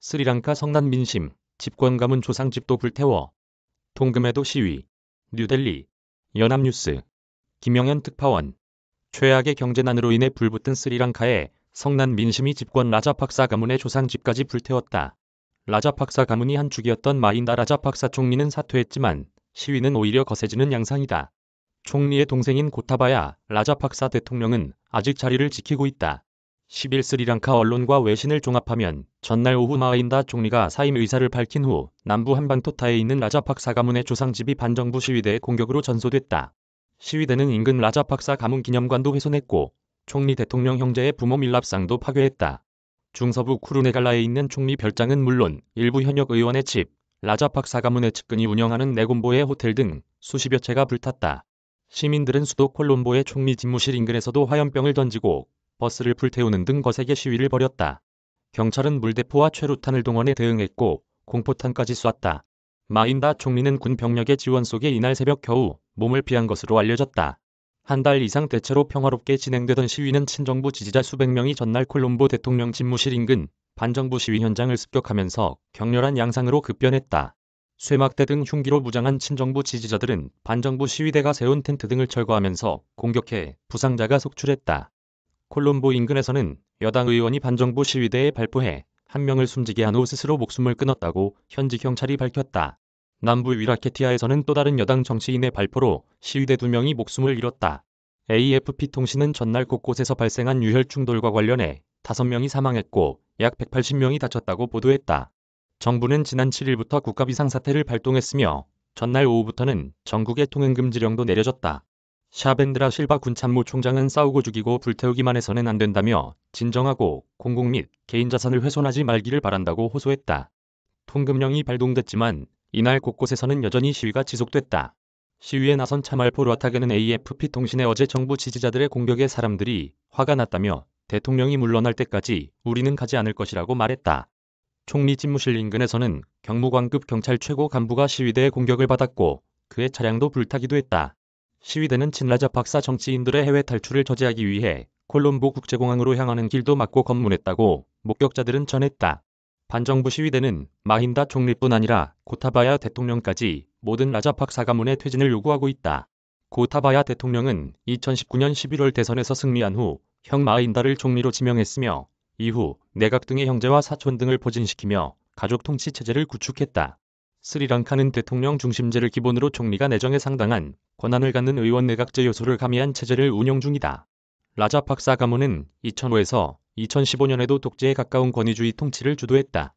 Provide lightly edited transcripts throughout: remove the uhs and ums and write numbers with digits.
스리랑카 성난 민심, 집권 가문 조상집도 불태워. 통금해도 시위. 뉴델리. 연합뉴스. 김영현 특파원. 최악의 경제난으로 인해 불붙은 스리랑카의 성난 민심이 집권 라자팍사 가문의 조상집까지 불태웠다. 라자팍사 가문이 한 축이었던 마힌다 라자팍사 총리는 사퇴했지만 시위는 오히려 거세지는 양상이다. 총리의 동생인 고타바야 라자팍사 대통령은 아직 자리를 지키고 있다. 10일 스리랑카 언론과 외신을 종합하면 전날 오후 마힌다 총리가 사임 의사를 밝힌 후 남부 함방토타에 있는 라자팍사 가문의 조상집이 반정부 시위대의 공격으로 전소됐다. 시위대는 인근 라자팍사 가문 기념관도 훼손했고 총리 대통령 형제의 부모 밀랍상도 파괴했다. 중서부 쿠르네갈라에 있는 총리 별장은 물론 일부 현역 의원의 집, 라자팍사 가문의 측근이 운영하는 네곰보의 호텔 등 수십여 채가 불탔다. 시민들은 수도 콜롬보의 총리 집무실 인근에서도 화염병을 던지고 버스를 불태우는 등 거세게 시위를 벌였다. 경찰은 물대포와 최루탄을 동원해 대응했고 공포탄까지 쐈다. 마힌다 총리는 군 병력의 지원 속에 이날 새벽 겨우 몸을 피한 것으로 알려졌다. 한 달 이상 대체로 평화롭게 진행되던 시위는 친정부 지지자 수백 명이 전날 콜롬보 대통령 집무실 인근 반정부 시위 현장을 습격하면서 격렬한 양상으로 급변했다. 쇠막대 등 흉기로 무장한 친정부 지지자들은 반정부 시위대가 세운 텐트 등을 철거하면서 공격해 부상자가 속출했다. 콜롬보 인근에서는 여당 의원이 반정부 시위대에 발포해 한 명을 숨지게 한 후 스스로 목숨을 끊었다고 현지 경찰이 밝혔다. 남부 위라케티아에서는 또 다른 여당 정치인의 발포로 시위대 2명이 목숨을 잃었다. AFP 통신은 전날 곳곳에서 발생한 유혈 충돌과 관련해 5명이 사망했고 약 180명이 다쳤다고 보도했다. 정부는 지난 7일부터 국가 비상사태를 발동했으며 전날 오후부터는 전국에 통행금지령도 내려졌다. 샤벤드라 실바 군 참모총장은 싸우고 죽이고 불태우기만 해서는 안 된다며 진정하고 공공 및 개인 자산을 훼손하지 말기를 바란다고 호소했다. 통금령이 발동됐지만 이날 곳곳에서는 여전히 시위가 지속됐다. 시위에 나선 차말포 라타게는 AFP 통신에 어제 정부 지지자들의 공격에 사람들이 화가 났다며 대통령이 물러날 때까지 우리는 가지 않을 것이라고 말했다. 총리 집무실 인근에서는 경무관급 경찰 최고 간부가 시위대의 공격을 받았고 그의 차량도 불타기도 했다. 시위대는 친라자팍사 정치인들의 해외 탈출을 저지하기 위해 콜롬보 국제공항으로 향하는 길도 막고 검문했다고 목격자들은 전했다. 반정부 시위대는 마힌다 총리뿐 아니라 고타바야 대통령까지 모든 라자팍사 가문의 퇴진을 요구하고 있다. 고타바야 대통령은 2019년 11월 대선에서 승리한 후 형 마힌다를 총리로 지명했으며 이후 내각 등의 형제와 사촌 등을 포진시키며 가족 통치 체제를 구축했다. 스리랑카는 대통령 중심제를 기본으로 총리가 내정에 상당한 권한을 갖는 의원 내각제 요소를 가미한 체제를 운영 중이다. 라자팍사 가문은 2005에서 2015년에도 독재에 가까운 권위주의 통치를 주도했다.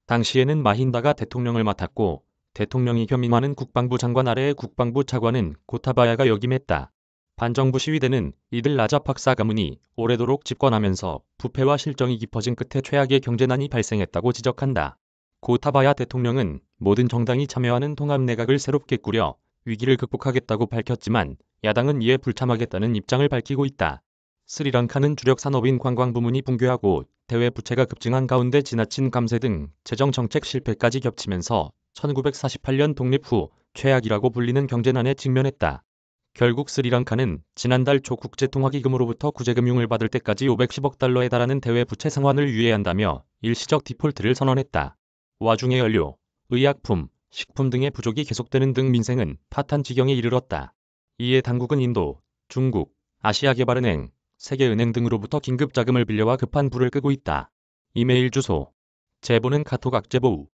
당시에는 마힌다가 대통령을 맡았고 대통령이 겸임하는 국방부 장관 아래의 국방부 차관은 고타바야가 역임했다. 반정부 시위대는 이들 라자팍사 가문이 오래도록 집권하면서 부패와 실정이 깊어진 끝에 최악의 경제난이 발생했다고 지적한다. 고타바야 대통령은 모든 정당이 참여하는 통합내각을 새롭게 꾸려 위기를 극복하겠다고 밝혔지만 야당은 이에 불참하겠다는 입장을 밝히고 있다. 스리랑카는 주력 산업인 관광 부문이 붕괴하고 대외 부채가 급증한 가운데 지나친 감세 등 재정 정책 실패까지 겹치면서 1948년 독립 후 최악이라고 불리는 경제난에 직면했다. 결국 스리랑카는 지난달 초 국제통화기금으로부터 구제금융을 받을 때까지 510억 달러에 달하는 대외 부채 상환을 유예한다며 일시적 디폴트를 선언했다. 와중에 연료, 의약품, 식품 등의 부족이 계속되는 등 민생은 파탄 지경에 이르렀다. 이에 당국은 인도, 중국, 아시아개발은행, 세계은행 등으로부터 긴급 자금을 빌려와 급한 불을 끄고 있다. 이메일 주소. 제보는 카톡 악제보우